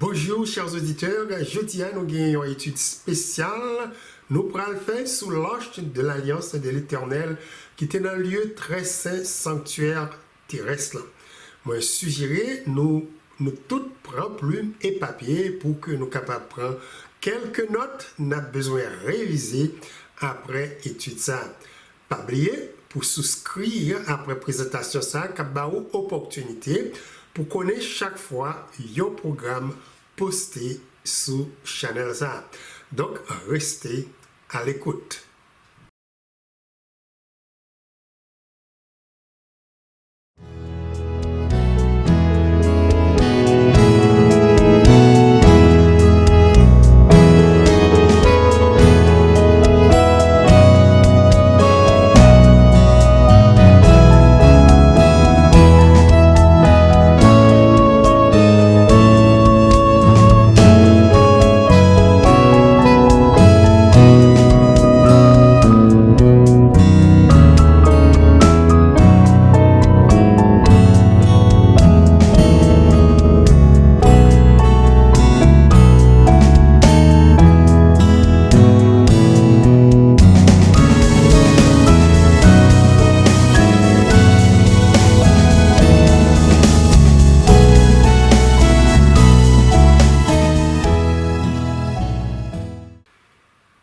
Bonjour chers auditeurs, jeudi nous avons une étude spéciale. Nous pourrons le faire sous l'arche de l'Alliance de l'Éternel qui était dans le lieu très saint sanctuaire terrestre. Moi, suggérer nous toutes prendre plume et papier pour que nous capables de prendre quelques notes. Nous avons besoin de réviser après étude ça. Pas oublier pour souscrire après présentation ça, qu'il y a une opportunité pour connaître chaque fois un programme posté sur channel ça. Donc, restez à l'écoute.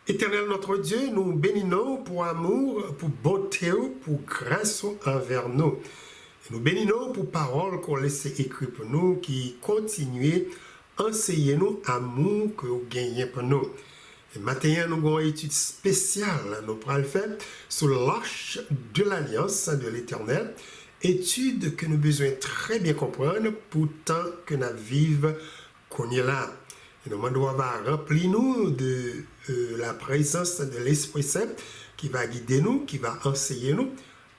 Éternel notre Dieu, nous bénissons pour amour, pour bonté, pour grâce envers nous. Et nous bénissons pour paroles qu'on laisse écrites pour nous, qui continuent à enseigner nous amour que vous gagnez pour nous. Et maintenant, nous avons une étude spéciale, nous pourrons le faire sur l'arche de l'Alliance de l'Éternel, étude que nous avons besoin de très bien comprendre pour tant que nous vivons qu'on est là. Et nous devons remplir nous de la présence de l'Esprit Saint qui va guider nous, qui va enseigner nous.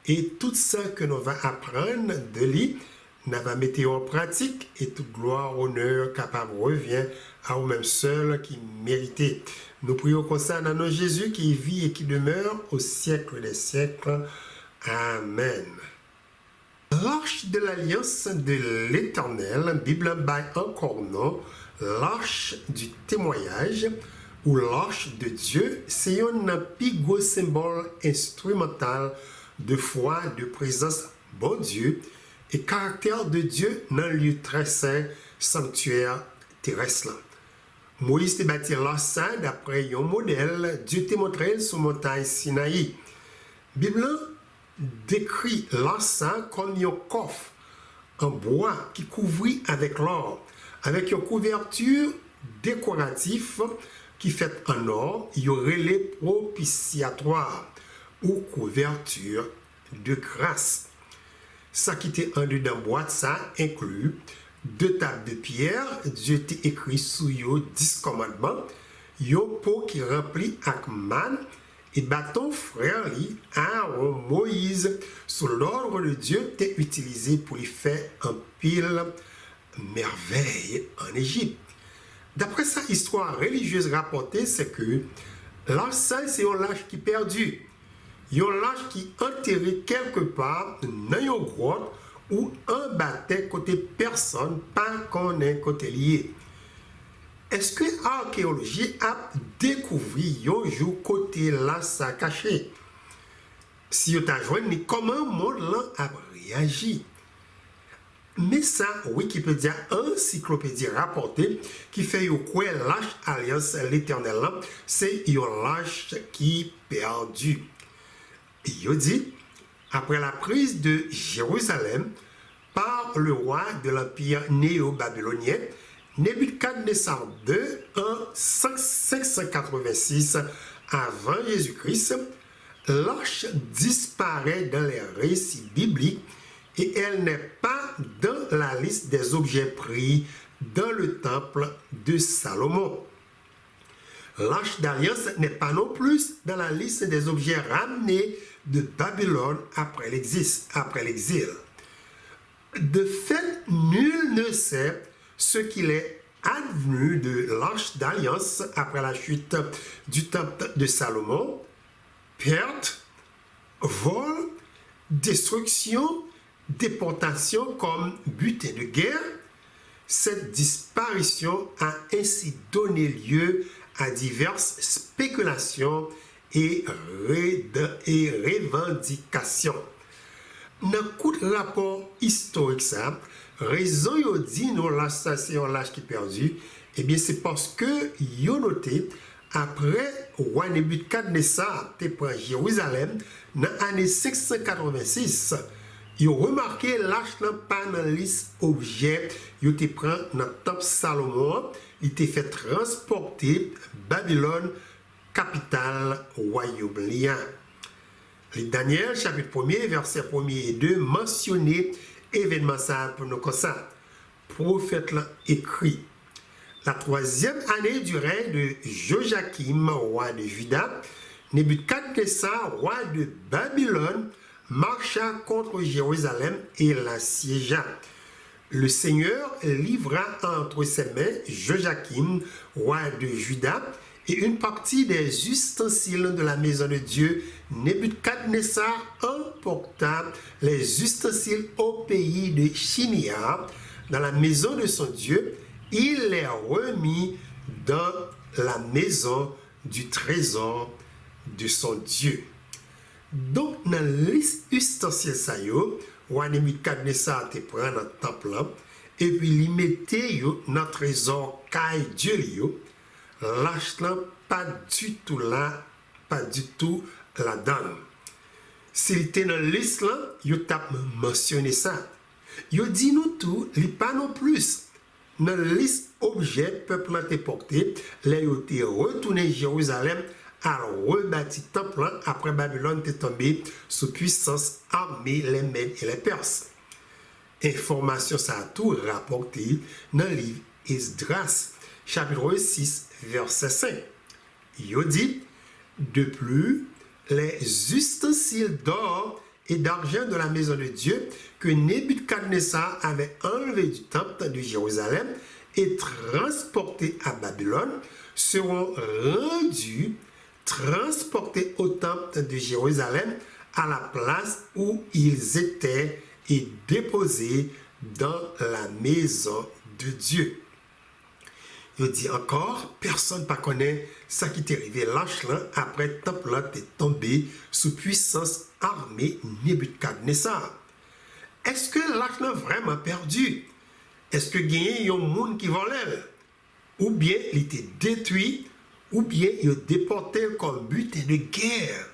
Et tout ça que nous allons apprendre de lui, nous allons mettre en pratique et toute gloire, honneur, capable revient à vous-même seul qui méritez. Nous prions comme ça dans notre Jésus qui vit et qui demeure au siècle des siècles. Amen. L'arche de l'Alliance de l'Éternel, Bible by encore non, l'arche du témoignage ou l'arche de Dieu, c'est un plus gros symbole instrumental de foi, de présence bon Dieu et caractère de Dieu dans le lieu très saint, sanctuaire terrestre. Moïse te bâti l'arche d'après un modèle, Dieu te montré sur montagne Sinaï. Bible décrit l'arche comme un coffre en bois qui couvrit avec l'or, avec une couverture décorative qui fait en or, il y aurait les propitiatoires ou couverture de grâce. Ça qui était en dedans boîte, ça inclut 2 tables de pierre, Dieu t'a écrit sous yo 10 commandements, yo pot qui rempli avec manne et bâton frère li, Aaron, Moïse, sous l'ordre de Dieu t'a utilisé pour y faire un pile merveille en Égypte. D'après sa histoire religieuse rapportée, c'est que l'arche c'est un lâche qui perdu. Un lâche qui enterré quelque part dans une grotte ou un bâtiment côté personne, pas qu'on est côté lié. Est-ce que l'archéologie a découvert un jour côté là ça caché? Si vous avez joué, comment le monde a réagi? Mais ça, Wikipédia, encyclopédie rapportée, qui fait quoi l'arche alliance l'Éternel, c'est un lâche qui perdu. Et il dit, après la prise de Jérusalem par le roi de l'empire néo-babylonien, Nebuchadnezzar II en 586 avant Jésus-Christ, l'arche disparaît dans les récits bibliques et elle n'est pas dans la liste des objets pris dans le temple de Salomon. L'arche d'alliance n'est pas non plus dans la liste des objets ramenés de Babylone après l'exil. De fait, nul ne sait ce qu'il est advenu de l'arche d'alliance après la chute du temple de Salomon. Perte, vol, destruction, déportation comme butin de guerre, Cette disparition a ainsi donné lieu à diverses spéculations et revendications. Dans le rapport historique, ça, raison yo dit non là ça c'est un lâche qui perdu, eh bien c'est parce que yo noté après roi Nebukadnessar te prend Jérusalem dans l'année 586. Yo remarqué lâche nan pas dans liste objet, yo te prend dans temple Salomon, il te fait transporter Babylone, capitale royaume lien. Daniel chapitre 1er verset 1er et 2 mentionné événement ça pour nous comme ça. Prophète là écrit: la troisième année du règne de Joachim, roi de Juda, Nebukadnessar, roi de Babylone, marcha contre Jérusalem et l'assiégea. Le Seigneur livra entre ses mains Joachim, roi de Juda, et une partie des ustensiles de la maison de Dieu. Nebukadnessar emporta les ustensiles au pays de Shinia, dans la maison de son Dieu. Il les remit dans la maison du trésor de son Dieu. Donc, dans les ustensiles, ça y est, roi Nebukadnessar te prend dans le temple, et puis il mettait dans le trésor caille Dieu. Lâche là, pas du tout là, pas du tout là-dedans. S'il était dans la liste là, il t'a mentionné ça. Il dit nous tout, il pas non plus. Dans la liste objet, peuple a été porté, là il était retourné à Jérusalem, à rebâti temple après Babylone est tombé sous puissance armée les Mèdes et les Perses. Information ça a tout rapporté dans le livre Esdras, chapitre 6, verset 5. Il dit, de plus, les ustensiles d'or et d'argent de la maison de Dieu que Nebukadnessar avait enlevés du temple de Jérusalem et transportés à Babylone seront transportés au temple de Jérusalem à la place où ils étaient et déposés dans la maison de Dieu. Il dit encore, personne ne connaît ça qui t'est arrivé lâche là après le temple là t'est tombé sous puissance armée Nebukadnessar. Est-ce que lâche là vraiment perdu? Est-ce que gagné y a un monde qui volait? Ou bien il était détruit, ou bien il a déporté comme butin de guerre?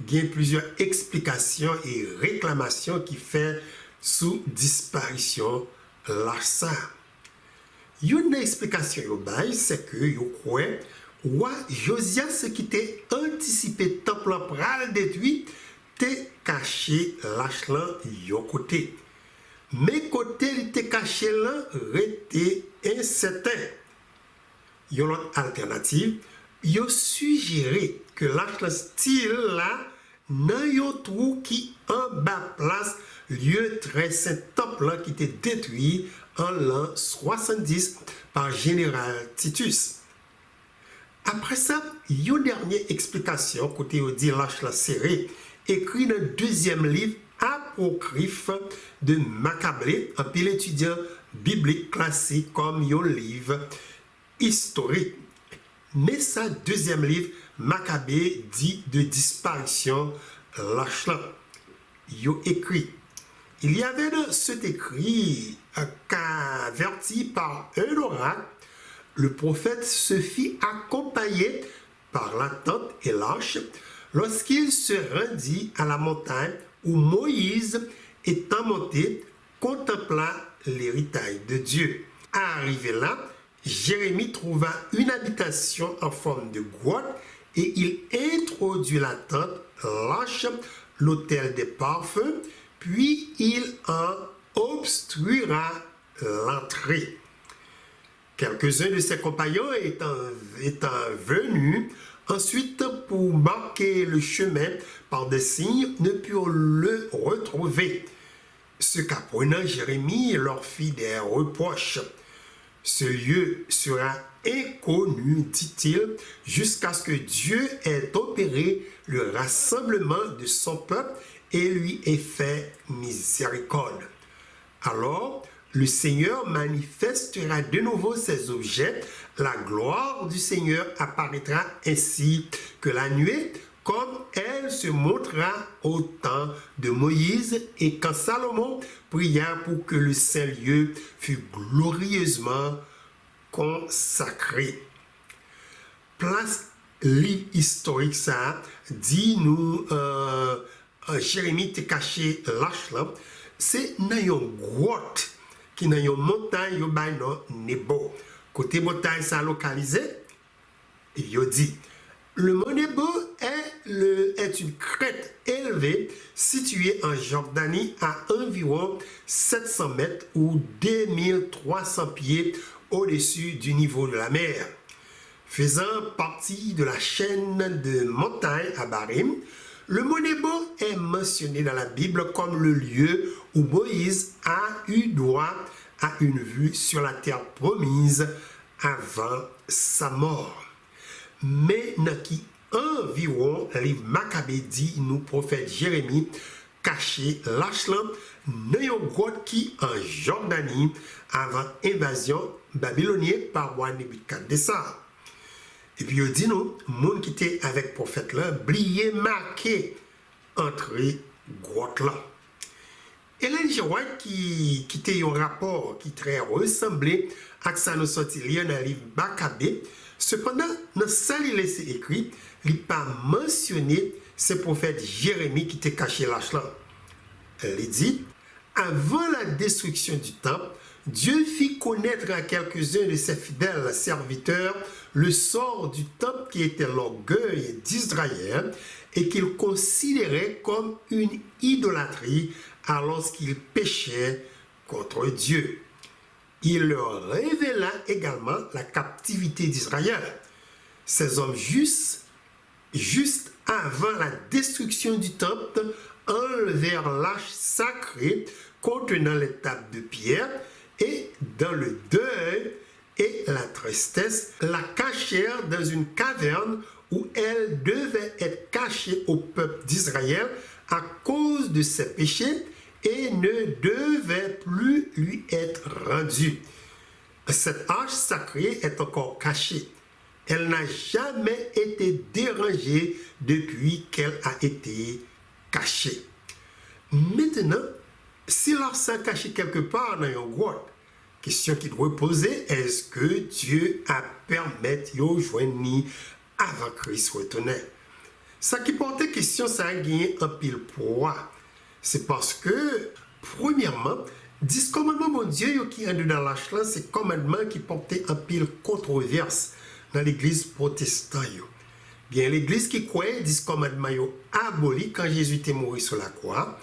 Il y a plusieurs explications et réclamations qui font sous disparition lâche ça. Une explication c'est que yo croit roi Josias qui était anticipé temple pral détruit t'est caché lâche là yo côté. Mais côté il était caché là était incertain. Yon l'autre alternative, yo suggéré que lâche là style là nan yo trou qui en bas place lieu très saint temple qui était détruit en l'an 70 par général Titus. Après ça, il y a une dernière explication côté au dit lâche la serré, écrit dans le deuxième livre apocryphe de Maccabée, un pile étudiant biblique classique comme un livre historique. Mais ça, deuxième livre, Maccabée dit de disparition lâche là. Il a écrit. Il y avait dans cet écrit qu'averti par un oracle, le prophète se fit accompagner par la tante et l'arche lorsqu'il se rendit à la montagne où Moïse, étant monté, contempla l'héritage de Dieu. Arrivé là, Jérémie trouva une habitation en forme de grotte et il introduit la tente, l'arche, l'autel des parfums, puis il en obstruera l'entrée. Quelques-uns de ses compagnons étant venus ensuite pour marquer le chemin par des signes, ne purent le retrouver. Ce qu'apprenant Jérémie leur fit des reproches. Ce lieu sera inconnu, dit-il, jusqu'à ce que Dieu ait opéré le rassemblement de son peuple et lui ait fait miséricorde. Alors, le Seigneur manifestera de nouveau ses objets, la gloire du Seigneur apparaîtra ainsi que la nuée, comme elle se montra au temps de Moïse et quand Salomon pria pour que le Saint-Lieu fût glorieusement consacré. Place livre historique ça, dit nous Jérémie te caché lâche là, c'est dans une grotte qui dans une montagne yo bay non Nebo. Côté montagne ça localisé, il dit le mont Nebo est une crête élevée située en Jordanie à environ 700 mètres ou 2300 pieds au-dessus du niveau de la mer. Faisant partie de la chaîne de montagnes Abarim, le mont Nebo est mentionné dans la Bible comme le lieu où Moïse a eu droit à une vue sur la terre promise avant sa mort. Mais qui environ, le livre Maccabée dit, nous prophète Jérémie, caché l'Achlan, dans une grotte qui en Jordanie avant invasion babylonienne par roi Nebuchadnezzar. Et puis il dit nous, monde qui était avec le prophète là, oublié marqué entrée grotte là. Ellen G. White qui était un rapport qui très ressemblé à ça nous sorti dans le livre Maccabée. Cependant, dans ça il laissé écrit, il n'a pas mentionné ce prophète Jérémie qui était caché l'âge là. Elle dit, avant la destruction du temple, Dieu fit connaître à quelques-uns de ses fidèles serviteurs le sort du temple qui était l'orgueil d'Israël et qu'il considérait comme une idolâtrie alors qu'ils péchaient contre Dieu. Il leur révéla également la captivité d'Israël. Ces hommes juste avant la destruction du temple, enlevèrent l'arche sacrée contenant les tables de pierre et dans le deuil et la tristesse, la cachèrent dans une caverne où elle devait être cachée au peuple d'Israël à cause de ses péchés et ne devait plus lui être rendue. Cette arche sacrée est encore cachée. Elle n'a jamais été dérangée depuis qu'elle a été cachée. Maintenant, si l'arche s'est cachée quelque part dans une grotte, question qui doit poser, est-ce que Dieu a permis de joindre avant Christ retourne? Ça qui portait question, ça a gagné un pile poids. C'est parce que, premièrement, 10 commandements, mon Dieu, qui est dans l'arche, c'est commandements qui portaient un pile controverse dans l'église protestante. Bien, l'église qui croyait 10 commandements abolis quand Jésus était mort sur la croix.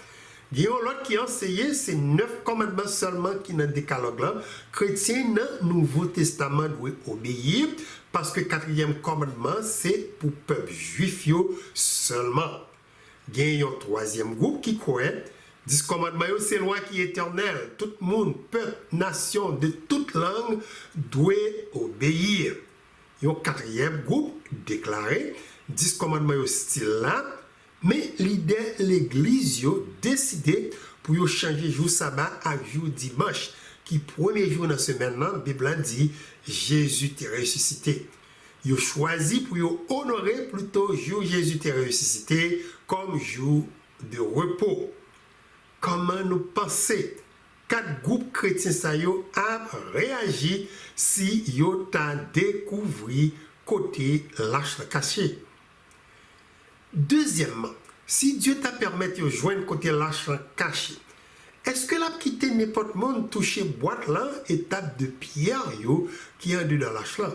Il y a l'autre qui enseignait ces 9 commandements seulement qui dans le décalogue là. Chrétiens dans le Nouveau Testament doivent obéir parce que le 4e commandement c'est pour le peuple juif seulement. Il y a un 3e groupe qui croit 10 commandements c'est loi qui est éternelle. Tout le monde, peuple, nation, de toute langue doit obéir. Il y a un 4e groupe déclaré 10 commandements style là. Mais l'idée, l'église a décidé pour changer jour sabbat à jour dimanche, qui premier jour dans la semaine, la Bible dit Jésus est ressuscité. Ils ont choisi pour honorer plutôt jour Jésus est ressuscité comme jour de repos. Comment nous penser 4 groupes chrétiens ça ont réagi si ils ont découvert côté lâche caché? Deuxièmement, si Dieu t'a permis de joindre côté l'argent caché, est-ce que la quitté n'importe monde toucher boîte là et table de pierre qui est dans l'argent?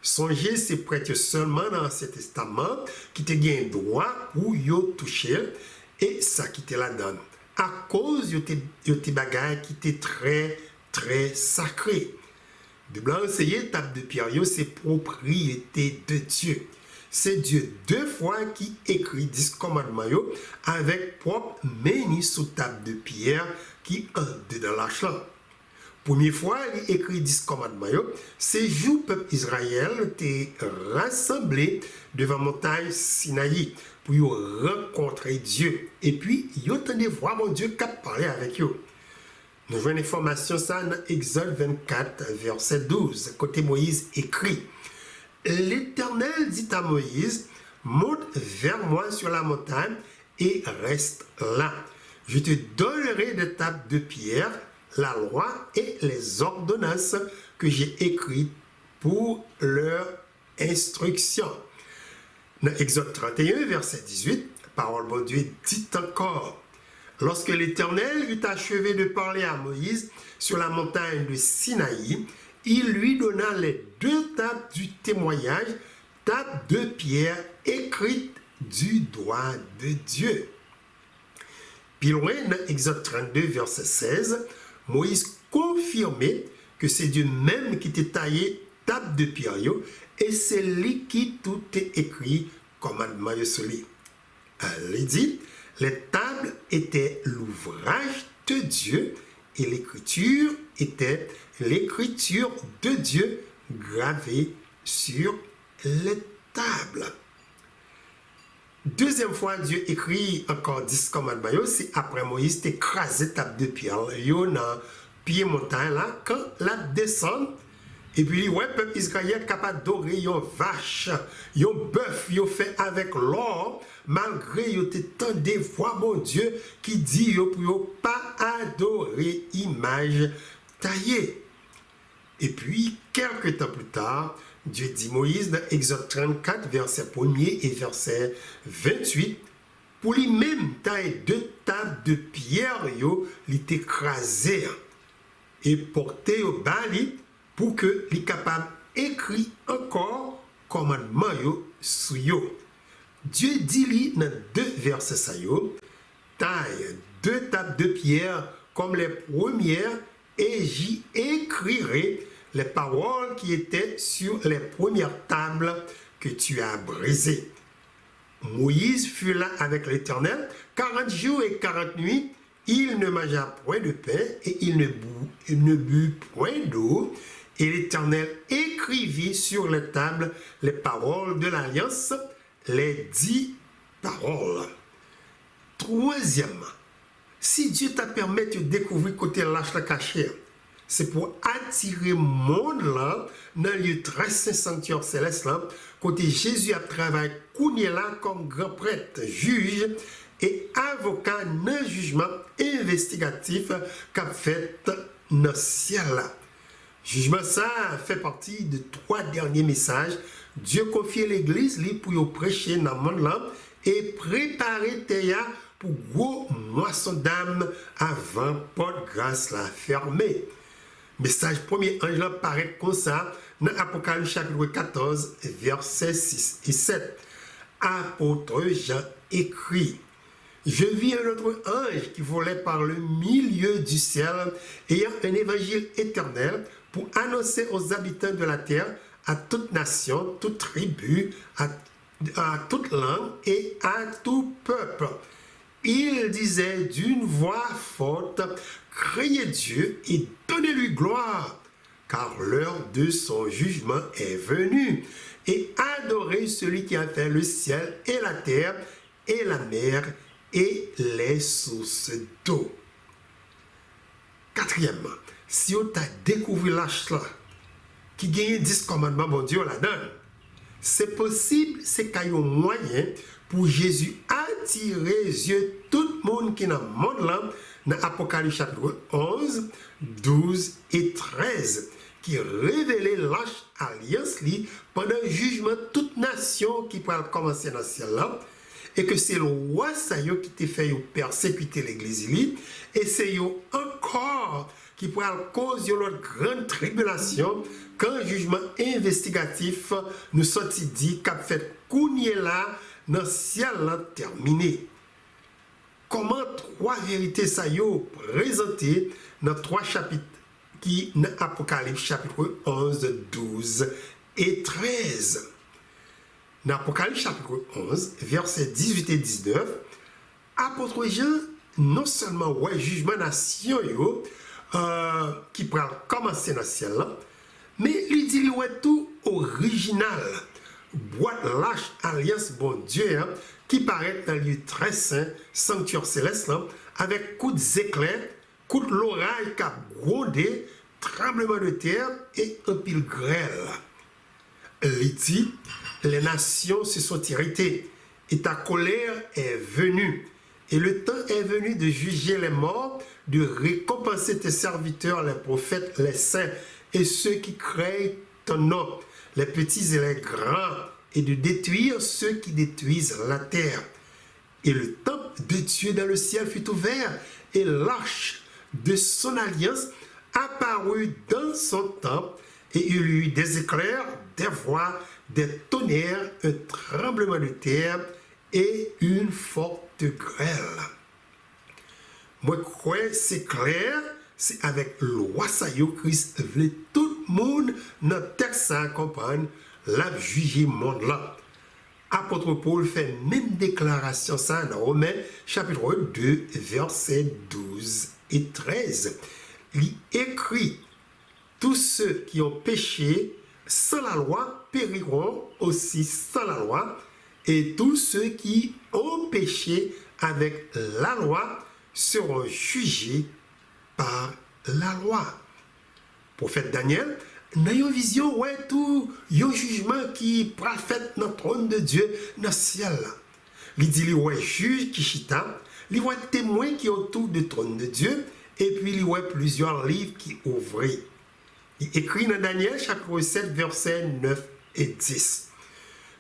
Songez, c'est prêtre seulement dans l'Ancien Testament qui te gagne droit pour yo toucher et ça qui te la donne. À cause de tes bagages qui étaient très très sacrés. De blanc enseigné table de pierre c'est propriété de Dieu. C'est Dieu 2 fois qui écrit 10 commandements avec propre meni sous table de pierre qui est dans l'argent. Première fois, il écrit 10 commandements. C'est jour peuple Israël était rassemblé devant la montagne Sinaï pour rencontrer Dieu. Et puis, il entendait voir mon Dieu qui parlait avec eux. Nous voyons l'information ça dans Exode 24, verset 12, côté Moïse écrit. L'Éternel dit à Moïse, monte vers moi sur la montagne et reste là. Je te donnerai des tables de pierre, la loi et les ordonnances que j'ai écrites pour leur instruction. Dans Exode 31, verset 18, parole de Dieu dit encore, lorsque l'Éternel eut achevé de parler à Moïse sur la montagne de Sinaï, il lui donna les 2 tables du témoignage, tables de pierre écrites du doigt de Dieu. Puis loin, dans Exode 32, verset 16, Moïse confirmait que c'est Dieu même qui t'a taillé table de pierre et c'est lui qui tout est écrit commandement de celui. Elle dit, les tables étaient l'ouvrage de Dieu et l'écriture était l'écriture de Dieu gravée sur les tables. Deuxième fois, Dieu écrit encore 10 commandements, c'est après Moïse écrasé table de pierre, dans pied montagne là, quand la descend, et puis ouais, peuple Israël capable d'adorer une vache, un bœuf, il fait avec l'or, malgré yo te tant des fois mon Dieu qui dit yo pour pas adorer image taillée. Et puis quelques temps plus tard, Dieu dit Moïse dans Exode 34, verset 1er et verset 28, pour lui-même taille 2 tables de pierre, il est écrasé et porté au bali pour que les capable écrit encore commandement sur yo. Dieu dit lui dans 2 versets ça taille 2 tables de pierre comme les premières et j'y écrirai les paroles qui étaient sur les premières tables que tu as brisées. Moïse fut là avec l'Éternel 40 jours et 40 nuits. Il ne mangea point de pain et il ne but point d'eau. Et l'Éternel écrivit sur les tables les paroles de l'Alliance, les 10 paroles. Troisièmement, si Dieu t'a permis de découvrir côté lâche la caché, c'est pour attirer le monde là, dans le lieu très saint sanctuaire céleste là, côté Jésus a travaillé là comme grand prêtre, juge et avocat dans le jugement investigatif qu'a fait dans le ciel là. Jugement ça fait partie de 3 derniers messages. Dieu confie l'église pour prêcher dans le monde là et préparer Théa pour gros moisson d'âme avant porte grâce la fermée. Message premier ange là paraît comme ça dans Apocalypse chapitre 14 versets 6 et 7. Apôtre Jean écrit: Je vis un autre ange qui volait par le milieu du ciel, ayant un évangile éternel pour annoncer aux habitants de la terre, à toute nation, toute tribu, à toute langue et à tout peuple. Il disait d'une voix forte: Criez Dieu et donnez-lui gloire, car l'heure de son jugement est venue, et adorez celui qui a fait le ciel et la terre et la mer et les sources d'eau. Quatrièmement, si on t'a découvert l'âge là, qui gagne 10 commandements, bon Dieu la donne, c'est possible, c'est qu'il y a un moyen pour Jésus attirer les yeux tout le monde qui est dans le monde là, dans Apocalypse chapitre 11, 12 et 13, qui révélait l'âge alliance pendant le jugement de toute nation qui pourra commencer dans le ciel là, et que c'est le roi Sayo qui t'a fait persécuter l'église et c'est encore qui pourra cause de notre grande tribulation quand le jugement investigatif nous sortit dit qu'a fait cougner là dans le ciel là terminé. Comment 3 vérités ça présentées dans 3 chapitres qui dans Apocalypse chapitre 11, 12 et 13. Dans Apocalypse chapitre 11, versets 18 et 19, apôtre Jean non seulement ouais jugement nation qui pourra commencer dans le ciel là, mais lui dit ouais tout original. Boîte lâche alliance bon Dieu qui paraît dans le lieu très saint, sanctuaire céleste là, avec coups d'éclairs, Coute l'orage qui a grondé, tremblement de terre et un pile grêle. Il dit, les nations se sont irritées et ta colère est venue. Et le temps est venu de juger les morts, de récompenser tes serviteurs, les prophètes, les saints et ceux qui craignent ton nom, les petits et les grands, et de détruire ceux qui détruisent la terre. Et le temple de Dieu dans le ciel fut ouvert, et l'arche de son alliance apparut dans son temple, et il y eut des éclairs, des voix, des tonnerres, un tremblement de terre et une forte grêle. Moi, crois c'est clair, c'est avec loi ça yo Christ veut tout le monde dans le texte ça comprendre la juger monde là. Apôtre Paul fait même déclaration ça dans Romains chapitre 2 versets 12 et 13. Il écrit tous ceux qui ont péché sans la loi périront aussi sans la loi, et tous ceux qui ont péché avec la loi seront jugés par la loi. Prophète Daniel, dans une vision, ouais, tout un jugement qui pourra fait dans le trône de Dieu dans le ciel. Il dit, ouais, juge qui chita, il voit témoins qui autour du trône de Dieu, et puis il voit plusieurs livres qui ouvrent. Il écrit dans Daniel, chapitre 7, versets 9 et 10.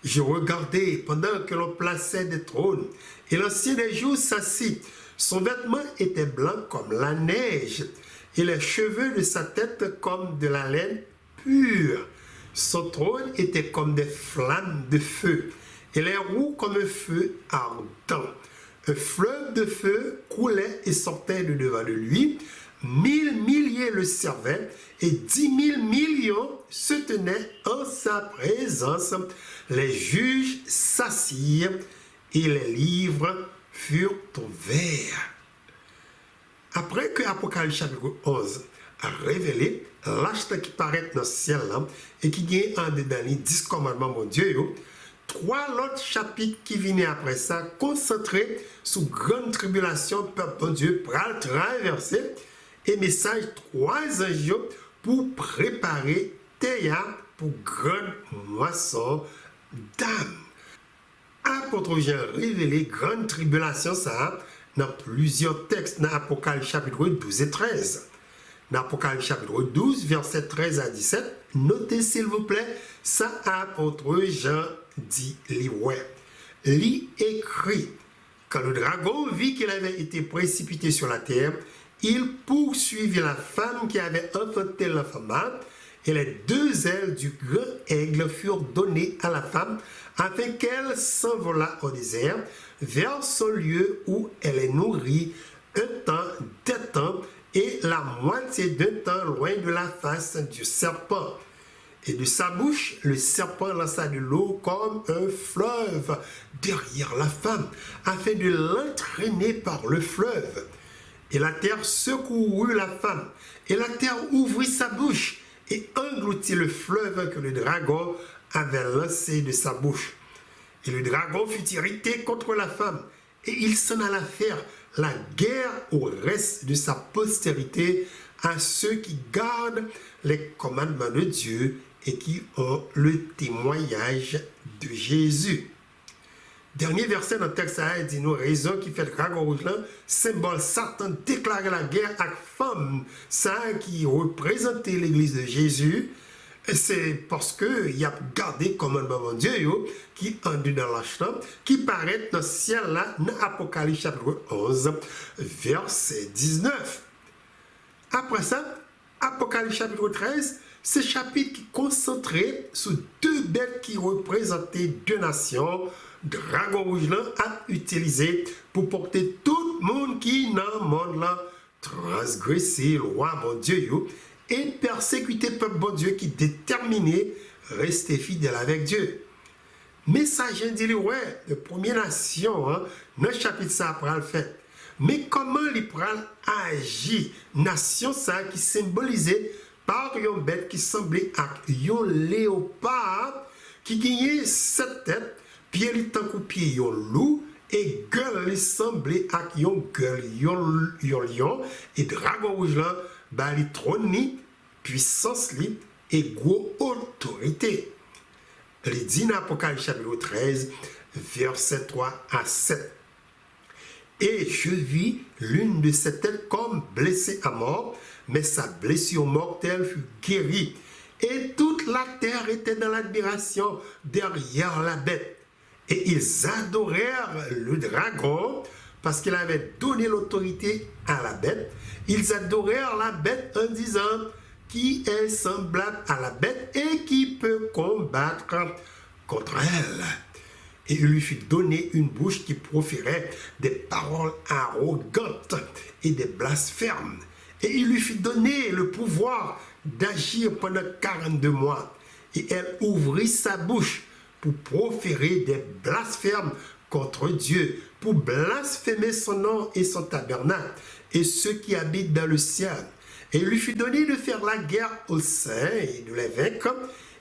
Je regardais pendant que l'on plaçait des trônes, et l'ancien des jours s'assit. Son vêtement était blanc comme la neige, et les cheveux de sa tête comme de la laine pure. Son trône était comme des flammes de feu, et les roues comme un feu ardent. Un fleuve de feu coulait et sortait de devant de lui. 1000 milliers le servaient, et 10 000 millions se tenaient en sa présence. Les juges s'assirent, et les livres furent ouverts. Après que Apocalypse chapitre 11 a révélé l'âge qui paraît dans le ciel et qui gagne en dedans les 10 commandements mon Dieu, trois autres chapitres qui viennent après ça concentrés sur grande tribulation peuple mon Dieu pour traverser et message trois anges pour préparer terre pour grande moisson d'âme. Apôtre Jean révélé grande tribulation ça dans plusieurs textes dans Apocalypse chapitre 12 et 13. Dans Apocalypse chapitre 12, verset 13 à 17, notez s'il vous plaît, ça apôtre Jean dit lui écrit, quand le dragon vit qu'il avait été précipité sur la terre, il poursuivit la femme qui avait enfanté l'enfant mâle, et les deux ailes du grand aigle furent données à la femme afin qu'elle s'envolât au désert vers son lieu où elle est nourrie un temps, des temps et la moitié d'un temps loin de la face du serpent. Et de sa bouche, le serpent lança de l'eau comme un fleuve derrière la femme, afin de l'entraîner par le fleuve. Et la terre secourut la femme, et la terre ouvrit sa bouche, et engloutit le fleuve que le dragon avait lancé de sa bouche. Et le dragon fut irrité contre la femme, et il s'en alla faire la guerre au reste de sa postérité, à ceux qui gardent les commandements de Dieu et qui ont le témoignage de Jésus. Dernier verset dans le texte, ça dit nous raison qui fait le dragon rouge là, symbole Satan déclarer la guerre à femme, ça qui représentait l'église de Jésus. C'est parce que il a gardé commandement de Dieu qui en dans l'achat qui paraît dans le ciel là dans Apocalypse chapitre 11 verset 19. Après ça, Apocalypse chapitre 13, c'est chapitre qui est concentré sur deux bêtes qui représentaient deux nations. Dragon rouge là a utilisé pour porter tout le monde qui dans le monde là transgresser le roi bon Dieu et persécuter le peuple bon Dieu qui déterminé rester fidèle avec Dieu. Mais ça, j'ai dit, ouais, la première nation, dans le chapitre ça après le fait. Mais comment il prend agir, nation ça qui symbolisée par une bête qui semblait un léopard qui gagnait 7 têtes, pied tant coup pied un loup et gueule li semblait à yon gueule yon lion et dragon rouge là ba li trône ni puissance li et gros autorité. Il dit dans Apocalypse chapitre 13 verset 3 à 7. Et je vis l'une de ses têtes comme blessée à mort, mais sa blessure mortelle fut guérie. Et toute la terre était dans l'admiration derrière la bête. Et ils adorèrent le dragon parce qu'il avait donné l'autorité à la bête. Ils adorèrent la bête en disant qui est semblable à la bête et qui peut combattre contre elle. Et il lui fut donné une bouche qui proférait des paroles arrogantes et des blasphèmes. Et il lui fut donné le pouvoir d'agir pendant 42 mois. Et elle ouvrit sa bouche pour proférer des blasphèmes contre Dieu, pour blasphémer son nom et son tabernacle, et ceux qui habitent dans le ciel. Et il lui fut donné de faire la guerre aux saints et de les vaincre.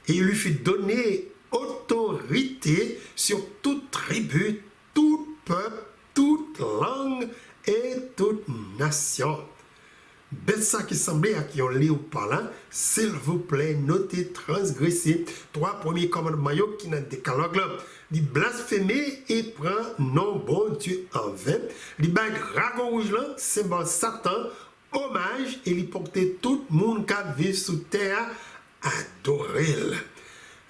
Et il lui fut donné autorité sur toute tribu, tout peuple, toute langue et toute nation. Ben ça qui semblait à qui on lit ou parlant, s'il vous plaît, notez, transgressez 3 premiers commandements qui dans le décalogue là. Il blasphémer et prend non bon Dieu en vain. Il bat dragon rouge là, c'est bon Satan, hommage et il portait tout le monde qui vit sous terre adorer.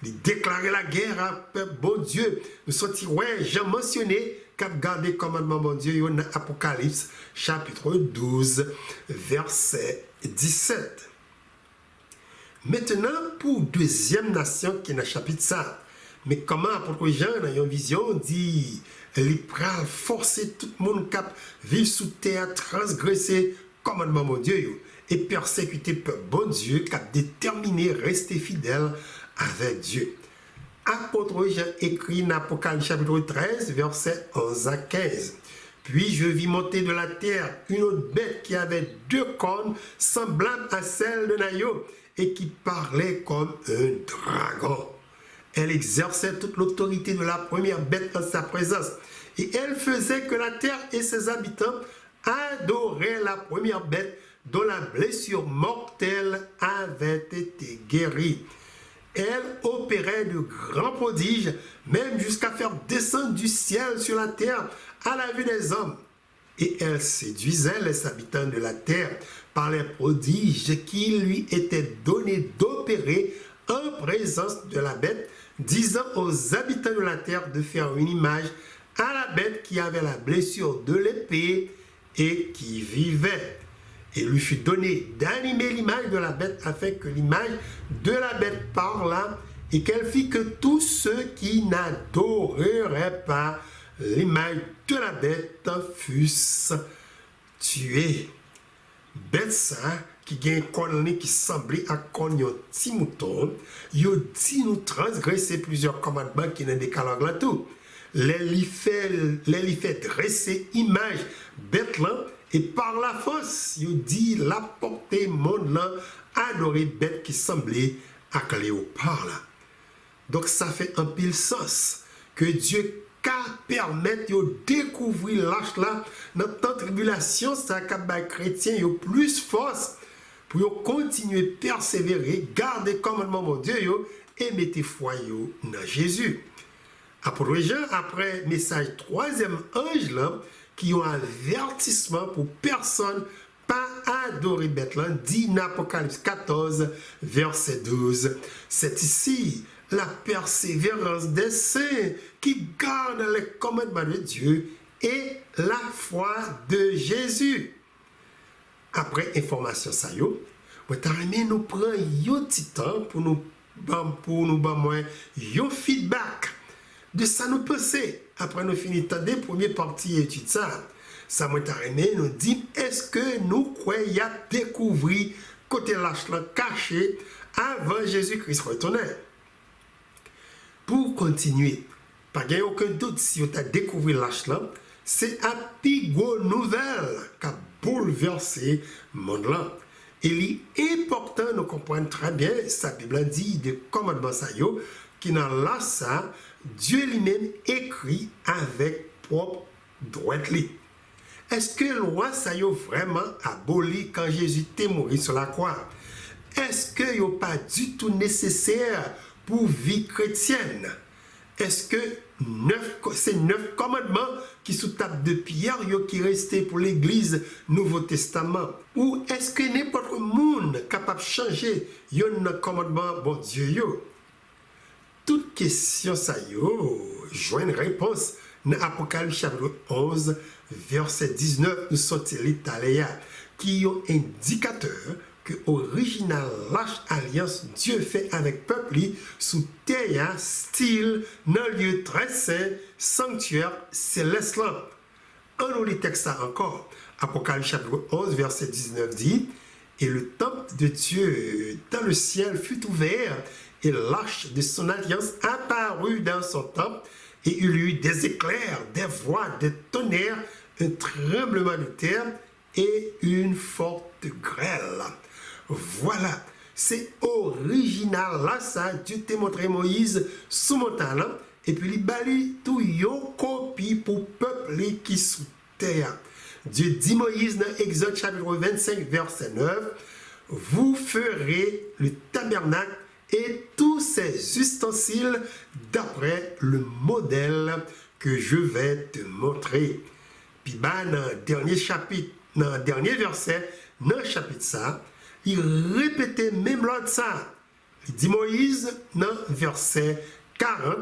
Il déclarait la guerre à peuple bon Dieu. Nous sortis, ouais, j'ai mentionné qu'à garder commandement bon Dieu dans Apocalypse chapitre 12 verset 17. Maintenant pour deuxième nation qui est dans le chapitre ça. Mais comment apôtre Jean dans une vision dit il pral forcer tout le monde cap vivre sous terre transgresser commandement bon Dieu et persécuter peuple bon Dieu cap déterminé rester fidèle avec Dieu. Apôtre Jean écrit dans Apocalypse chapitre 13, versets 11 à 15. Puis je vis monter de la terre une autre bête qui avait 2 cornes semblables à celles de Naïo et qui parlait comme un dragon. Elle exerçait toute l'autorité de la première bête en sa présence. Et elle faisait que la terre et ses habitants adoraient la première bête dont la blessure mortelle avait été guérie. Elle opérait de grands prodiges, même jusqu'à faire descendre du ciel sur la terre à la vue des hommes. Et elle séduisait les habitants de la terre par les prodiges qui lui étaient donnés d'opérer en présence de la bête, disant aux habitants de la terre de faire une image à la bête qui avait la blessure de l'épée et qui vivait. Et lui fut donné d'animer l'image de la bête afin que l'image de la bête parlât et qu'elle fit que tous ceux qui n'adoreraient pas l'image de la bête fussent tués. Bête ça qui gagne un qui semblait à un petit mouton, yo dit nous transgresser plusieurs commandements qui ne décalogue là tout. Les fait dresser image bête là. Et par la force, il dit la portée monde là, adorer bête qui semblait à Cléopâtre là. Donc ça fait un pile sens que Dieu permettre de découvrir l'âge là dans tant tribulation, ça capable chrétien yo plus force pour continuer persévérer, garder commandement mon Dieu yo, et mettre foi yo dans Jésus. Apôtre Jean après message troisième ange là qui ont un avertissement pour personne pas adorer bête là, dit dans Apocalypse 14 verset 12. C'est ici la persévérance des saints qui gardent les commandements de Dieu et la foi de Jésus. Après information ça yo, nous prenons un petit temps pour nous donner un feedback de ça nous penser. Après nous finissons la première partie étude ça. Ça m'a nous dit est-ce que nous croyons découvrir côté lâche caché avant Jésus-Christ retourner. Pour continuer, pas de aucun doute si vous avez découvert lâche là, c'est un pigo nouvelle qui a bouleversé le monde là. Il est important de comprendre très bien, sa Bible dit de commandement ça yo, qui dans là ça, Dieu lui-même écrit avec propre droite li. Est-ce que loi ça yo vraiment aboli quand Jésus t'est mort sur la croix? Est-ce que yo pas du tout nécessaire pour vie chrétienne? Est-ce que ces 9 commandements qui sous table de pierre yo qui restent pour l'église Nouveau Testament? Ou est-ce que n'importe monde capable de changer un commandement bon Dieu yo? Toute question ça yo joint une réponse dans Apocalypse chapitre 11 verset 19 nous sorti l'Italia qui est un indicateur que original lâche alliance Dieu fait avec peuple sous terre style dans lieu très saint sanctuaire céleste là. On nous lit texte ça encore. Apocalypse chapitre 11 verset 19 dit et le temple de Dieu dans le ciel fut ouvert et l'arche de son alliance apparut dans son temple et il y eut des éclairs, des voix, des tonnerres, un tremblement de terre et une forte grêle. Voilà, c'est original là, ça, Dieu t'a montré Moïse sous montagne, et puis il bali tout yon copie pour peuple qui sous terre. Dieu dit Moïse dans Exode chapitre 25 verset 9, vous ferez le tabernacle et tous ses ustensiles d'après le modèle que je vais te montrer. Puis dans le dernier chapitre, dans le dernier verset, dans le chapitre ça, il répétait même l'autre ça. Il dit Moïse dans verset 40,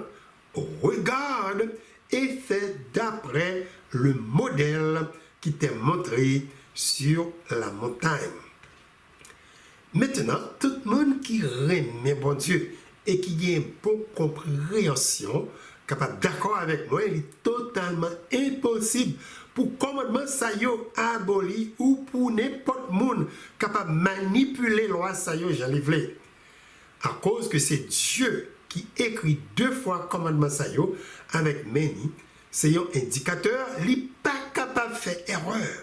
regarde et fais d'après le modèle qui t'est montré sur la montagne. Maintenant, tout le monde qui remet bon Dieu et qui a une bonne compréhension, capable d'accord avec moi, il est totalement impossible pour commandement ça yo aboli ou pour n'importe monde capable manipuler loi ça yo j'en livre. À cause que c'est Dieu qui écrit 2 fois commandement ça yo avec meni, c'est un indicateur, il n'est pas capable de faire erreur.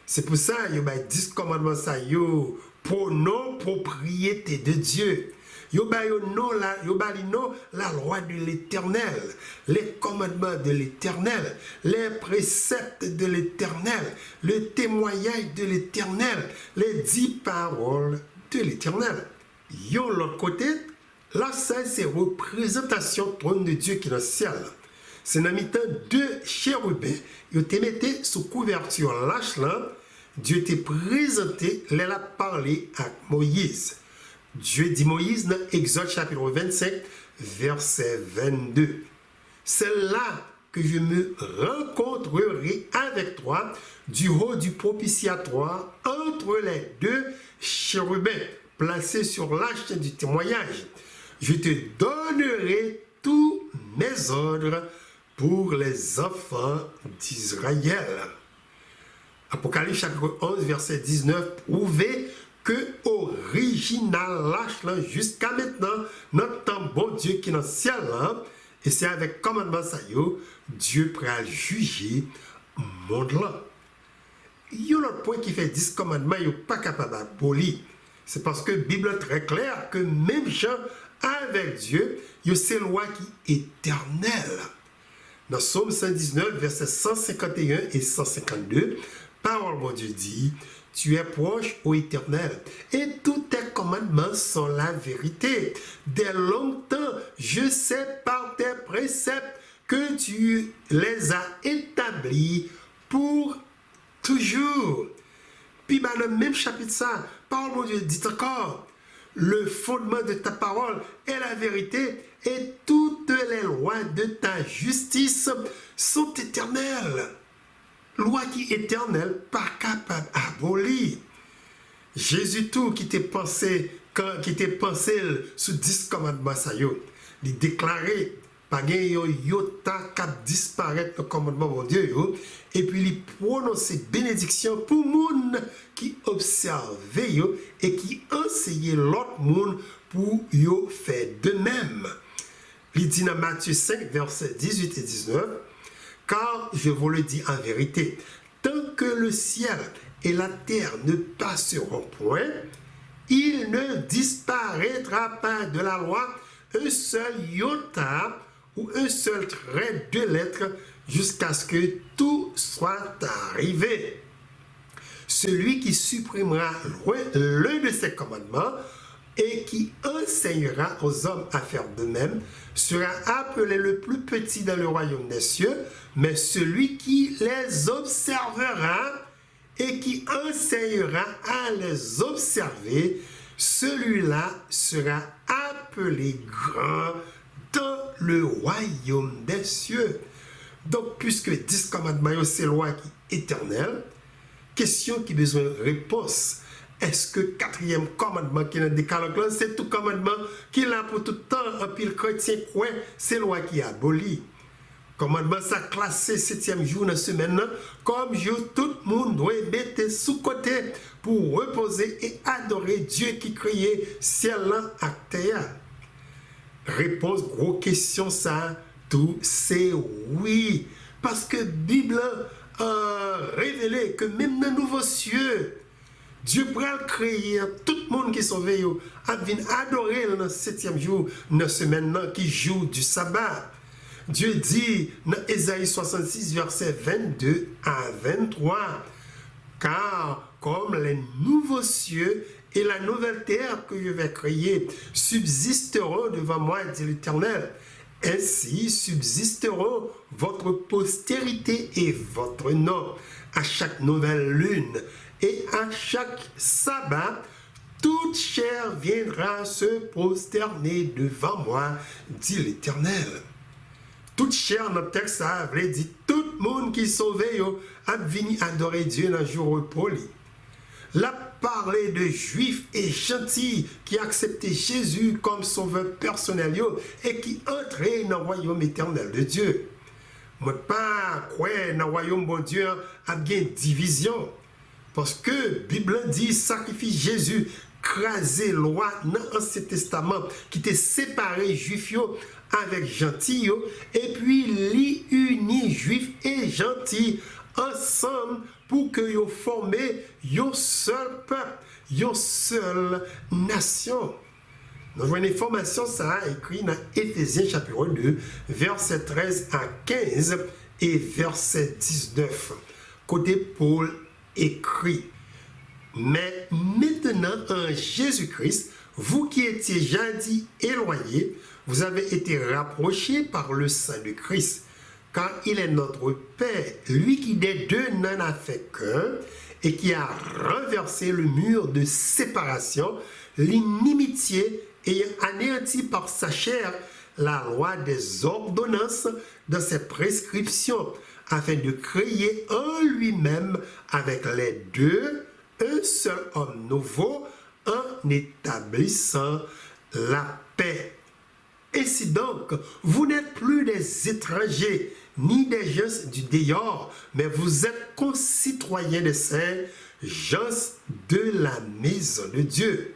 C'est pour ça yo ba 10 commandements ça yo pour non propriété de Dieu. Yo ba la loi de l'Éternel, les commandements de l'Éternel, les préceptes de l'Éternel, le témoignage de l'Éternel, les 10 paroles de l'Éternel. Yo l'autre côté, là ça c'est représentation trône de Dieu qui est dans le ciel. C'est dans mi-temps 2 chérubins, yo te metté sous couverture lâche là. Dieu t'a présenté, il a parlé à Moïse. Dieu dit Moïse dans Exode chapitre 25, verset 22. C'est là que je me rencontrerai avec toi du haut du propitiatoire entre les 2 chérubins placés sur l'arche du témoignage. Je te donnerai tous mes ordres pour les enfants d'Israël. Apocalypse chapitre 11, verset 19, prouvez que original lâche là jusqu'à maintenant, notre temps bon Dieu qui est dans le ciel là, et c'est avec commandement ça yo, Dieu prêt à juger le monde là. Il y a un autre point qui fait 10 commandements, il n'est pas capable d'abolir. C'est parce que la Bible est très claire que même gens avec Dieu, il y a ces lois qui sont éternelles. Dans Psaume 119, versets 151 et 152, parole de Dieu dit, tu es proche ô Éternel, et tous tes commandements sont la vérité. Dès longtemps, je sais par tes préceptes que tu les as établis pour toujours. Puis dans le même chapitre ça, parole de Dieu dit encore, le fondement de ta parole est la vérité, et toutes les lois de ta justice sont éternelles. Loi qui est éternelle, pas capable d'abolir. Jésus tout qui t'est pensé sous 10 commandements ça yo, il déclaré pas gen yota cap disparaître le commandement mon Dieu yo, et puis il prononcer bénédiction pour monde qui observe yo et qui enseigne l'autre monde pour yo faire de même. Il dit dans Matthieu 5 versets 18 et 19, car je vous le dis en vérité, tant que le ciel et la terre ne passeront point, il ne disparaîtra pas de la loi un seul iota ou un seul trait de lettre jusqu'à ce que tout soit arrivé. Celui qui supprimera l'un de ces commandements et qui enseignera aux hommes à faire de même sera appelé le plus petit dans le royaume des cieux, mais celui qui les observera et qui enseignera à les observer, celui-là sera appelé grand dans le royaume des cieux. Donc, puisque 10 commandements, c'est loi qui est éternelle, question qui a besoin de réponse. Est-ce que 4e commandement qui est dans le décalogue, c'est tout commandement qui est là pour tout le temps, en pile chrétien, quoi, c'est loi qui est abolie. Commandement, ça classé 7e jour dans la semaine, comme jour, tout le monde doit mettre sous côté pour reposer et adorer Dieu qui créait ciel à terre. Réponse, gros question, ça, tout, c'est oui. Parce que la Bible a révélé que même dans les nouveaux cieux, Dieu pourra créer tout le monde qui est sauvé, à venir adorer le 7e jour, dans la semaine qui joue du sabbat. Dieu dit dans Ésaïe 66, versets 22 à 23, car comme les nouveaux cieux et la nouvelle terre que je vais créer subsisteront devant moi, dit l'Éternel, ainsi subsisteront votre postérité et votre nom à chaque nouvelle lune et à chaque sabbat. Toute chair viendra se prosterner devant moi, dit l'Éternel. Toute chair, notre texte, ça veut dire tout le monde qui est sauvé a venu adorer Dieu dans le jour repos. La parler de juifs et gentils qui acceptaient Jésus comme sauveur personnel et qui entraient dans le royaume éternel de Dieu. Moi, pas quoi dans le royaume bon Dieu a bien division. Parce que la Bible dit sacrifie Jésus, crasé loi dans l'Ancien Testament qui était séparé juifs avec gentils et puis li uni juifs et gentils ensemble pour que yo formé un seul peuple, une seule nation. Nous avons une information ça écrit dans Éphésiens chapitre 2 verset 13 à 15 et verset 19. Côté Paul écrit: mais maintenant en Jésus-Christ, vous qui étiez jadis éloignés, vous avez été rapprochés par le sang de Christ, car il est notre Père, lui qui des deux n'en a fait qu'un, et qui a renversé le mur de séparation, l'inimitié, ayant anéanti par sa chair la loi des ordonnances dans ses prescriptions, afin de créer en lui-même avec les deux un seul homme nouveau, en établissant la paix. Ainsi donc, vous n'êtes plus des étrangers, ni des gens du dehors, mais vous êtes concitoyens des saints, gens de la maison de Dieu.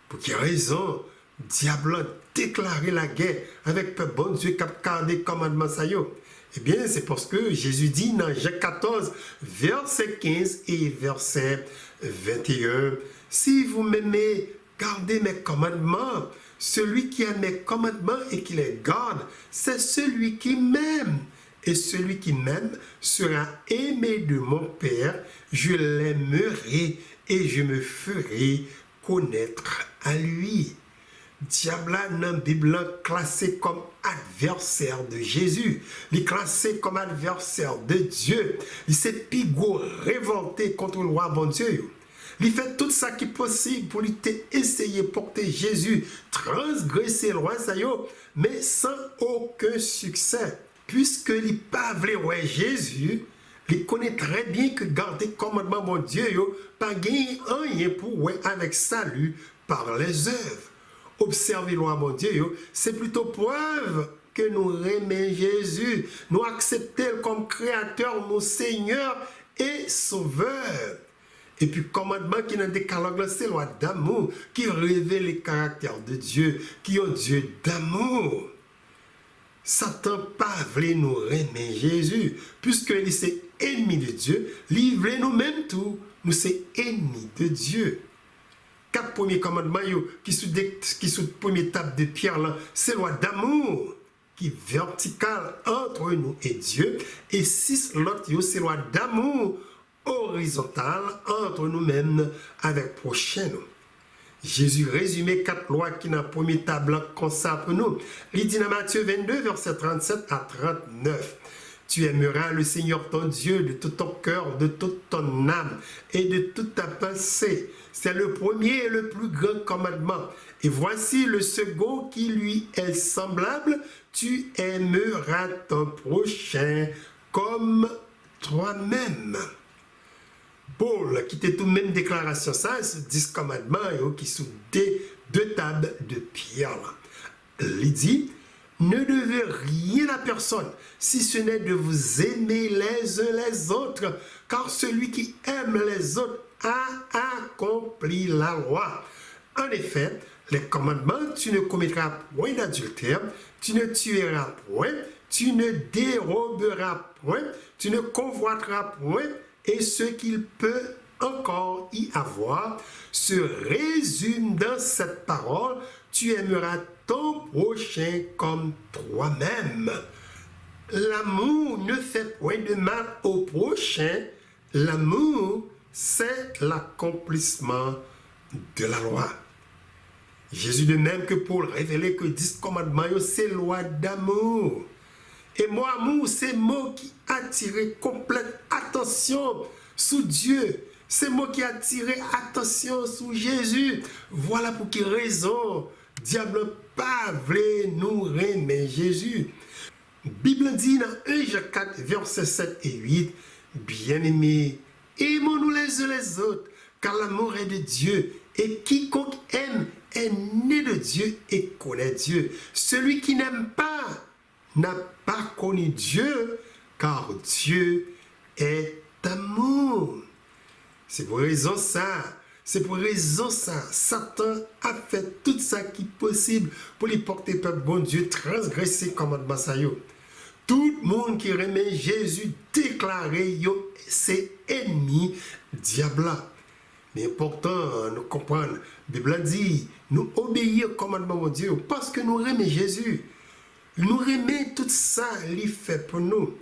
Pour quelle raison, diable a déclaré la guerre avec le bon Dieu qui a gardé le commandement ça yo? Eh bien, c'est parce que Jésus dit dans Jean 14, verset 15 et verset 21, « Si vous m'aimez, gardez mes commandements. Celui qui a mes commandements et qui les garde, c'est celui qui m'aime. Et celui qui m'aime sera aimé de mon Père. Je l'aimerai et je me ferai connaître à lui. » Diable dans la Bible classé comme adversaire de Jésus. Il est classé comme adversaire de Dieu. Il s'est pigot révolté contre le roi bon Dieu. Il fait tout ça qui est possible pour lui essayer de porter Jésus, transgresser le roi, mais sans aucun succès. Puisque il pas voulu ouais Jésus, il connaît très bien que garder le commandement bon Dieu, pas gagner rien pour ouais avec salut par les œuvres. Observer loi mon Dieu, c'est plutôt preuve que nous aimons Jésus, nous acceptons comme créateur, nos Seigneur et Sauveur. Et puis, commandement qui est dans le décalogue, c'est la loi d'amour qui révèle le caractère de Dieu, qui est un Dieu d'amour. Satan pas voulu nous aimer Jésus, puisque il est ennemi de Dieu, il veut nous-mêmes tout, nous sommes ennemis de Dieu. 4 premiers commandements qui sont la première table de pierre, c'est la loi d'amour qui est verticale entre nous et Dieu. Et 6 l'autre, c'est loi d'amour horizontale entre nous-mêmes avec prochain nous. Jésus résumé 4 lois qui dans le premier tableau comme ça pour nous. Il dit dans Matthieu 22, verset 37 à 39. Tu aimeras le Seigneur ton Dieu de tout ton cœur, de toute ton âme et de toute ta pensée. C'est le premier et le plus grand commandement. Et voici le second qui lui est semblable. Tu aimeras ton prochain comme toi-même. Paul, qui était tout même déclaration ça, ce 10 commandements qui sont deux tables de pierre. Il dit, ne devez rien à personne, si ce n'est de vous aimer les uns les autres, car celui qui aime les autres a accompli la loi. En effet, les commandements, tu ne commettras point d'adultère, tu ne tueras point, tu ne déroberas point, tu ne convoiteras point, et ce qu'il peut encore y avoir se résume dans cette parole, tu aimeras ton prochain comme toi-même. L'amour ne fait point de mal au prochain, l'amour c'est l'accomplissement de la loi. Jésus de même que Paul révélait que 10 commandements c'est loi d'amour. Et mon amour, c'est mot qui attire complète attention sur Dieu. C'est mot qui attire attention sur Jésus. Voilà pour quelle raison diable pas voulait nous aimer Jésus. Bible dit dans 1 Jean 4, versets 7 et 8, bien-aimés, aimons-nous les uns les autres, car l'amour est de Dieu, et quiconque aime est né de Dieu et connaît Dieu. Celui qui n'aime pas n'a pas connu Dieu, car Dieu est amour. C'est pour raison ça, Satan a fait tout ça qui est possible pour lui porter peuple bon Dieu, transgresser commandement ça yo. Tout le monde qui remet Jésus déclaré yo c'est ennemi diable. Mais important nous comprendre, la Bible dit nous obéir au commandement de Dieu parce que nous aimons Jésus. Nous remet tout ça, il fait pour nous.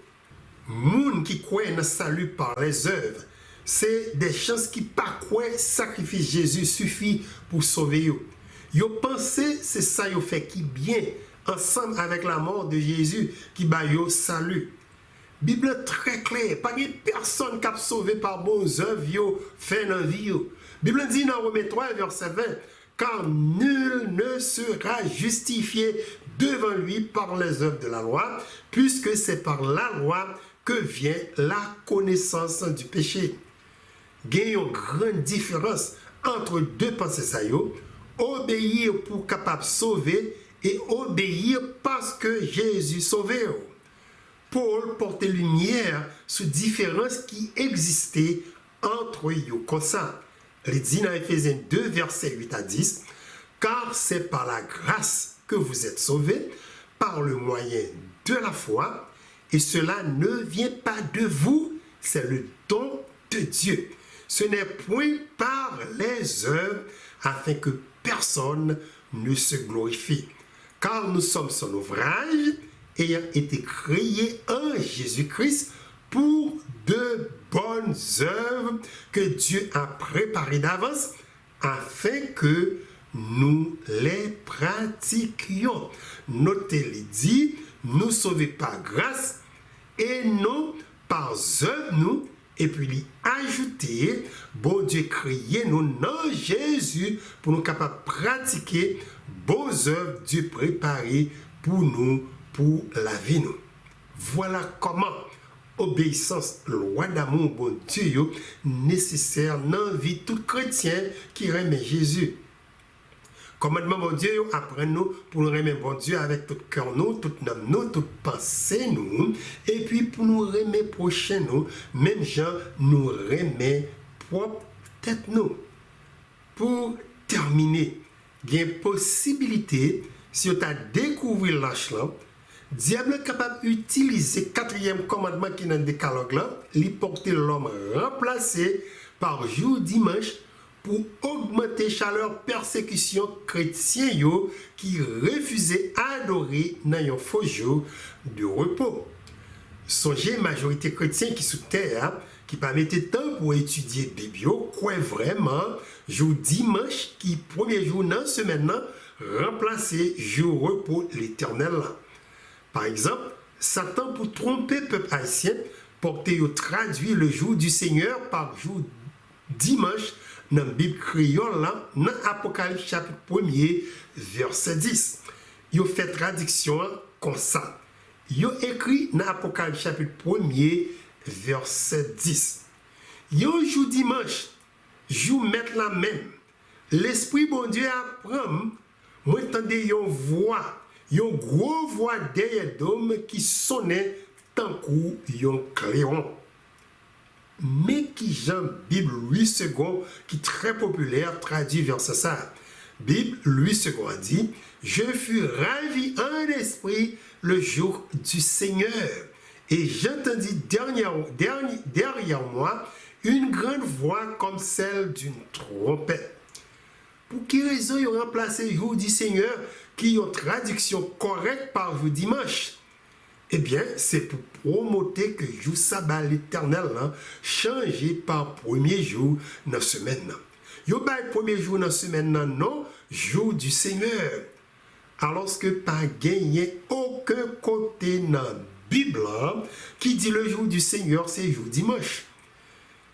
Moun qui croit dans le salut par les œuvres, c'est des chances qui pas croient sacrifice Jésus suffit pour sauver eux. Yo pensez c'est ça yo fait qui bien ensemble avec la mort de Jésus qui ba yo salut. Bible très claire, pas de personne qui a sauvé par bonnes œuvres yo fait dans vie yo. Bible dit dans Romains 3 verset 20, car nul ne sera justifié devant lui par les œuvres de la loi, puisque c'est par la loi que vient la connaissance du péché. Il y a une grande différence entre deux pensées ça yo, obéir pour capable sauver et obéir parce que Jésus sauvé. Paul porte lumière sur la différence qui existait entre eux comme ça. Il dit dans Ephésiens 2 versets 8 à 10, car c'est par la grâce que vous êtes sauvés, par le moyen de la foi, et cela ne vient pas de vous, c'est le don de Dieu. Ce n'est point par les œuvres, afin que personne ne se glorifie. Car nous sommes son ouvrage, ayant été créés en Jésus-Christ pour de bonnes œuvres que Dieu a préparées d'avance, afin que nous les pratiquions. Notez-les dit, nous sauvés par grâce et non par œuvre nous, et puis lui ajouter, bon Dieu créé nous dans Jésus pour nous capables de pratiquer bonnes œuvres Dieu préparé pour nous, pour la vie nous. Voilà comment obéissance, loi d'amour, bon Dieu, nécessaire dans la vie tout chrétien qui aime Jésus. Commandement, bon Dieu, apprends-nous pour nous aimer bon Dieu avec tout cœur, nous, toute âme, nous, toute pensée, nous, et puis pour nous aimer prochain, nous, même gens, nous aimer propre tête, nous. Pour terminer, il y a une possibilité, si tu as découvert l'âge là, diable est capable d'utiliser le 4e commandement qui est dans le décalogue là, lui porter l'homme remplacé par jour dimanche pour augmenter chaleur persécution chrétien yo qui refusait adorer dans un faux jour de repos. Songez majorité chrétienne qui sous terre qui pas mettre temps pour étudier Bible, quoi vraiment jour dimanche qui premier jour dans semaine remplacer jour repos l'éternel. Par exemple, Satan pour tromper peuple haïtien porter traduit le jour du Seigneur par jour dimanche dans la Bible créole dans Apocalypse chapitre 1er verset 10. Il fait traduction comme ça. Il écrit dans Apocalypse chapitre 1er verset 10. Yo jour dimanche, jour mettre la même. L'esprit bon Dieu apprend, moi entendez yon voix, yon gros voix derrière d'homme qui sonnait tant coup yon clairon. Mais qui Jean Bible Louis II qui très populaire traduit verset ça. Bible Louis II dit, je fus ravi en esprit le jour du Seigneur et j'entendis derrière moi une grande voix comme celle d'une trompette. Pour quelle raison ils ont remplacé le jour du Seigneur qui ont traduction correcte par jour dimanche? Eh bien, c'est pour promoter que le jour sabbat l'éternel changé par premier jour dans la semaine. Yo ba premier jour dans la semaine non, jour du Seigneur. Alors que pas gagné aucun côté dans la Bible qui dit le jour du Seigneur, c'est jour dimanche.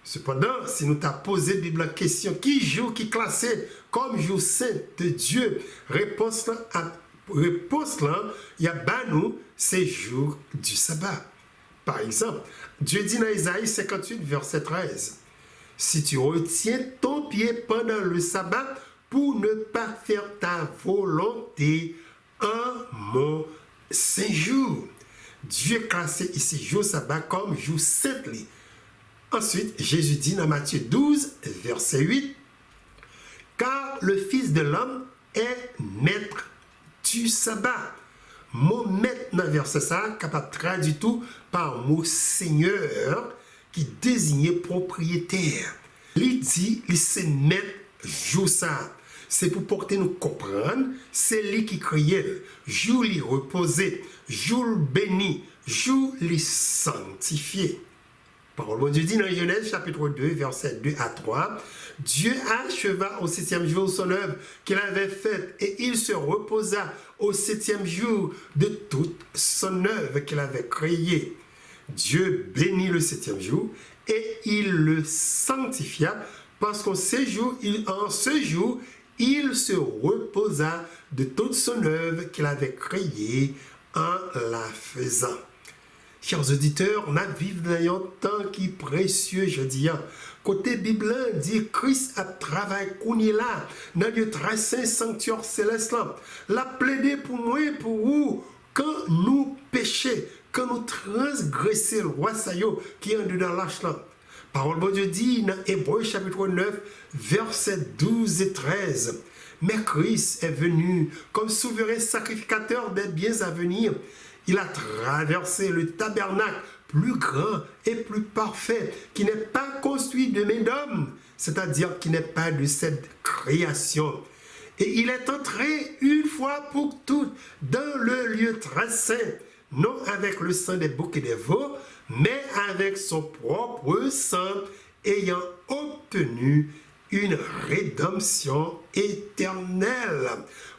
Cependant, si nous t'avons posé la Bible la question, qui jour qui classé comme jour saint de Dieu, réponse là, il y a nous, c'est jour du sabbat. Par exemple, Dieu dit dans Isaïe 58, verset 13, si tu retiens ton pied pendant le sabbat pour ne pas faire ta volonté en mon saint jour. Dieu classé ici jour sabbat comme jour saint. Ensuite, Jésus dit dans Matthieu 12, verset 8, car le Fils de l'homme est maître du sabbat. Mot maître dans verset ça, capable de traduire tout par mot Seigneur qui désignait propriétaire. Il dit, il c'est maître jour ça. C'est pour porter nous comprendre, c'est lui qui criait, jour lui reposer, jour béni, jour lui sanctifié. Parole de Dieu dit dans Genèse chapitre 2, versets 2 à 3, Dieu acheva au 7e jour son œuvre qu'il avait faite et il se reposa au 7e jour de toute son œuvre qu'il avait créée. Dieu bénit le 7e jour et il le sanctifia parce qu'en ce jour, il se reposa de toute son œuvre qu'il avait créée en la faisant. Chers auditeurs, on a vécu dans un temps qui est précieux, je dis. Côté Bible, dit Christ a travaillé qu'on est là, dans le très saint sanctuaire céleste là. L'a plaidé pour moi et pour vous, quand nous péchons, quand nous transgressons le roi Sayo qui est en dedans l'âge là. Parole de Dieu dit dans Hébreux chapitre 9, versets 12 et 13. Mais Christ est venu comme souverain sacrificateur des biens à venir. Il a traversé le tabernacle plus grand et plus parfait, qui n'est pas construit de main d'homme, c'est-à-dire qui n'est pas de cette création. Et il est entré une fois pour toutes dans le lieu très saint, non avec le sang des boucs et des veaux, mais avec son propre sang, ayant obtenu une rédemption éternelle.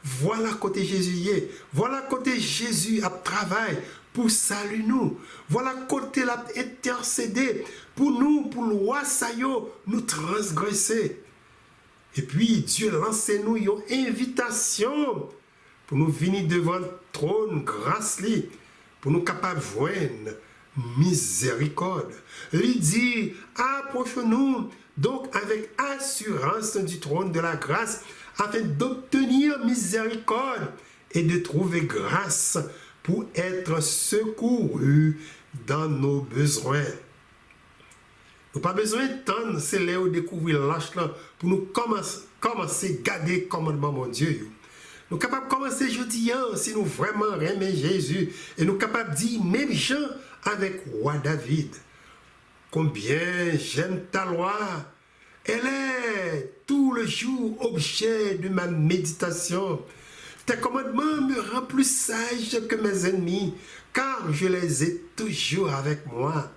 Voilà côté Jésus est. Voilà côté Jésus a travaillé pour saluer nous. Voilà côté l'a intercédé pour nous, pour le roi Sayo, nous transgresser. Et puis Dieu lance nous une invitation pour nous venir devant le trône grâce li, pour nous capables de joindre miséricorde. Il dit, approchons-nous donc avec assurance du trône de la grâce afin d'obtenir miséricorde et de trouver grâce pour être secouru dans nos besoins. Nous n'avons pas besoin d'attendre, c'est là où découvrir l'âge là pour nous commencer à garder le commandement de mon Dieu. Nous sommes capables de commencer jeudi si nous vraiment aimons Jésus et nous sommes capables de dire même gens avec roi David. Combien j'aime ta loi, elle est tout le jour objet de ma méditation. Tes commandements me rendent plus sage que mes ennemis, car je les ai toujours avec moi.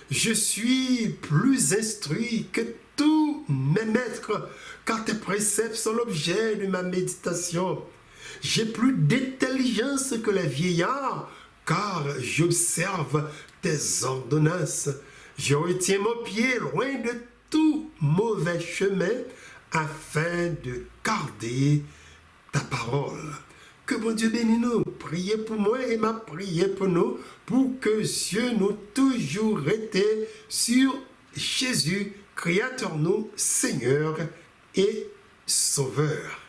Je suis plus instruit que tous mes maîtres, car tes préceptes sont l'objet de ma méditation. J'ai plus d'intelligence que les vieillards, car j'observe tes ordonnances. Je retiens mon pied loin de tout mauvais chemin, afin de garder ta parole. Que bon Dieu bénisse nous. Priez pour moi et ma prière pour nous, pour que Dieu nous toujours été sur Jésus, Créateur nous, Seigneur et Sauveur.